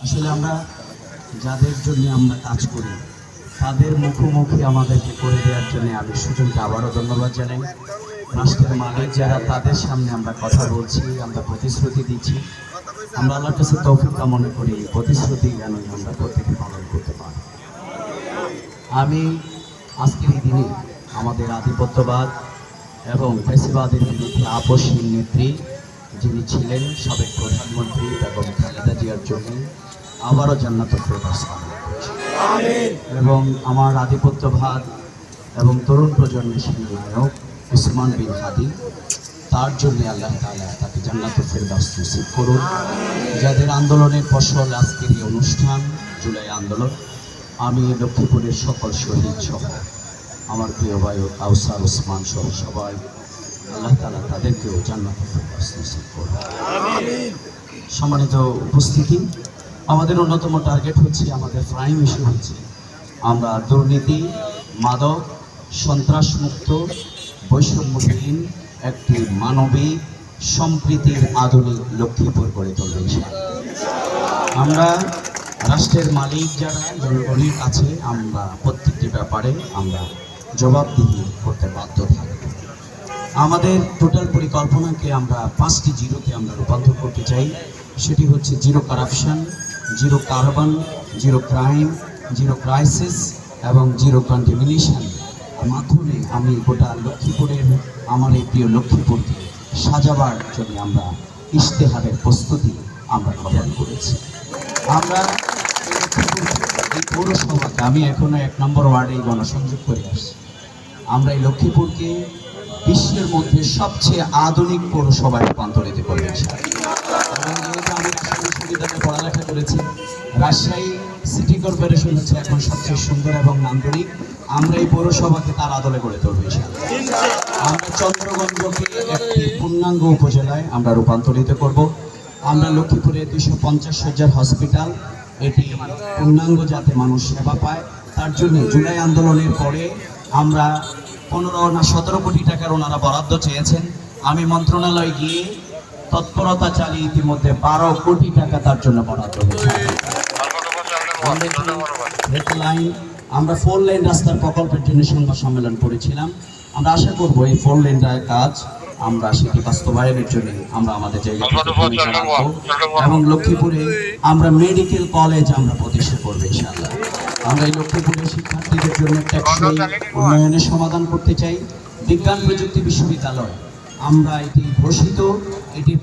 আসলে আমরা যাদের জন্য আমরা কাজ করি তাদের মুখোমুখি আমাদেরকে করে দেওয়ার জন্য আমি সুজনকে আবারও ধন্যবাদ জানাই। রাষ্ট্রের মালিক যারা, তাদের সামনে আমরা কথা বলছি, আমরা প্রতিশ্রুতি দিচ্ছি। আমরা আল্লাহর কাছে তৌফিক কামনা করি প্রতিশ্রুতি যেন আমরা প্রত্যেকে পালন করতে পারি। আমি আজকের এই দিনে আমাদের আধিপত্যবাদ এবং ফ্যাসিবাদের বিরুদ্ধে আপসহীন নেত্রী যিনি ছিলেন সাবেক প্রধানমন্ত্রী বেগম খালেদা জিয়ার জন্য আবারও জান্নাতুল ফেরদৌস কামনা করছি। এবং আমার আধিপত্যবাদ এবং তরুণ প্রজন্মের সেনানায়ক উসমান বিন হাদি, তার জন্য আল্লাহ তাআলা তাকে জান্নাতুল ফেরদৌস নসিব করুন। যাদের আন্দোলনের ফসল আজকের এই অনুষ্ঠান, জুলাই আন্দোলন, আমি লক্ষ্মীপুরের সকল শহীদ সহ আমার প্রিয় ভাই কাউসার ওসমান সহ সবাই, আল্লাহ তাআলা তাদেরকেও জান্নাতুল ফেরদৌস নসিব করুন। সম্মানিত উপস্থিতি, আমাদের অন্যতম টার্গেট হচ্ছে, আমাদের প্রাইম ইস্যু হচ্ছে আমরা দুর্নীতি, মাদক, সন্ত্রাসমুক্ত, বৈষম্যহীন একটি মানবিক সম্প্রীতির আধুনিক লক্ষ্মীপুর গড়ে তুলবে। আমরা রাষ্ট্রের মালিক যারা, জনগণের কাছে আমরা প্রত্যেকটি ব্যাপারে আমরা জবাবদিহি করতে বাধ্য থাকব। আমাদের টোটাল পরিকল্পনাকে আমরা 5টি জিরোতে আমরা রূপান্তর করতে চাই। সেটি হচ্ছে zero corruption, zero carbon, zero crime, zero crisis এবং জিরো কন্টামিনেশন মাধ্যমে আমি গোটা লক্ষ্মীপুরের, আমার এই প্রিয় লক্ষ্মীপুরকে সাজাবার জন্য আমরা ইশতেহারের প্রস্তুতি আমরা গ্রহণ করেছি। আমরা এই পৌরসভাকে, আমি এখনো 1 নম্বর ওয়ার্ডে গণসংযোগ করে আসছি, আমরা এই লক্ষ্মীপুরকে বিশ্বের মধ্যে সবচেয়ে আধুনিক পৌরসভায় রূপান্তরিত করবে। এবং যেহেতু আমি রাজশাহী বিশ্ববিদ্যালয়ে পড়ালেখা করেছি, রাজশাহী সিটি কর্পোরেশন হচ্ছে এখন সবচেয়ে সুন্দর এবং নান্দনিক। আমরা এই পৌরসভাকে তার আদলে গড়ে তুলব। আমরা চন্দ্রগঞ্জকে একটি পূর্ণাঙ্গ উপজেলায় আমরা রূপান্তরিত করব। আমরা লক্ষ্মীপুরে 250 শয্যার হসপিটাল, এটি পূর্ণাঙ্গ যাতে মানুষ সেবা পায়, তার জন্য জুলাই আন্দোলনের পরে আমরা 15 না 17 কোটি টাকার ওনারা বরাদ্দ চেয়েছেন। আমি মন্ত্রণালয়ে গিয়ে তৎপরতা চালিয়ে ইতিমধ্যে 12 কোটি টাকা তার জন্য বরাদ্দ হয়েছে। আমরা 4 লেন রাস্তার প্রকল্পের জন্য সংবাদ সম্মেলন করেছিলাম। আমরা আশা করব এই 4 লেন কাজ আমরা সেটি বাস্তবায়নের জন্য আমরা আমাদের জায়গা এবং লক্ষ্মীপুরে আমরা মেডিকেল কলেজ আমরা প্রতিষ্ঠা করবো ইনশাআল্লাহ। আমরা এই লক্ষ্মীপুরের শিক্ষার্থীদের জন্য টেকসই উন্নয়নের সমাধান করতে চাই। বিজ্ঞান প্রযুক্তি বিশ্ববিদ্যালয় আমরা এটি ঘোষিত, এটির